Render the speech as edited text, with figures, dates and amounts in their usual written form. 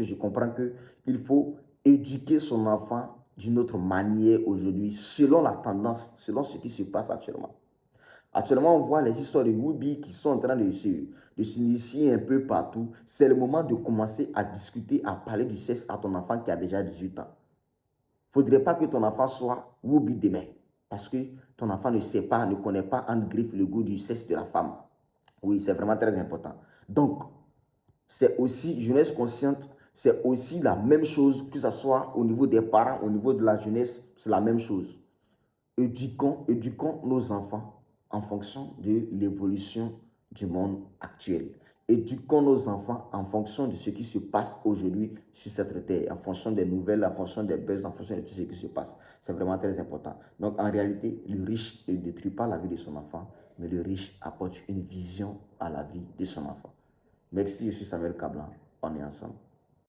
que je comprends qu'il faut éduquer son enfant d'une autre manière aujourd'hui, selon la tendance, selon ce qui se passe actuellement. Actuellement, on voit les histoires de Whoopi qui sont en train de s'initier un peu partout. C'est le moment de commencer à discuter, à parler du sexe à ton enfant qui a déjà 18 ans. Il ne faudrait pas que ton enfant soit Whoopi demain. Parce que ton enfant ne sait pas, ne connaît pas en griffe le goût du sexe de la femme. Oui, c'est vraiment très important. Donc, c'est aussi jeunesse consciente, c'est aussi la même chose, que ce soit au niveau des parents, au niveau de la jeunesse, c'est la même chose. Éduquons nos enfants en fonction de l'évolution du monde actuel. Éduquons nos enfants en fonction de ce qui se passe aujourd'hui sur cette terre, en fonction des nouvelles, en fonction des buzz, en fonction de tout ce qui se passe. C'est vraiment très important. Donc, en réalité, le riche ne détruit pas la vie de son enfant, mais le riche apporte une vision à la vie de son enfant. Merci, je suis Samuel Kablan. On est ensemble.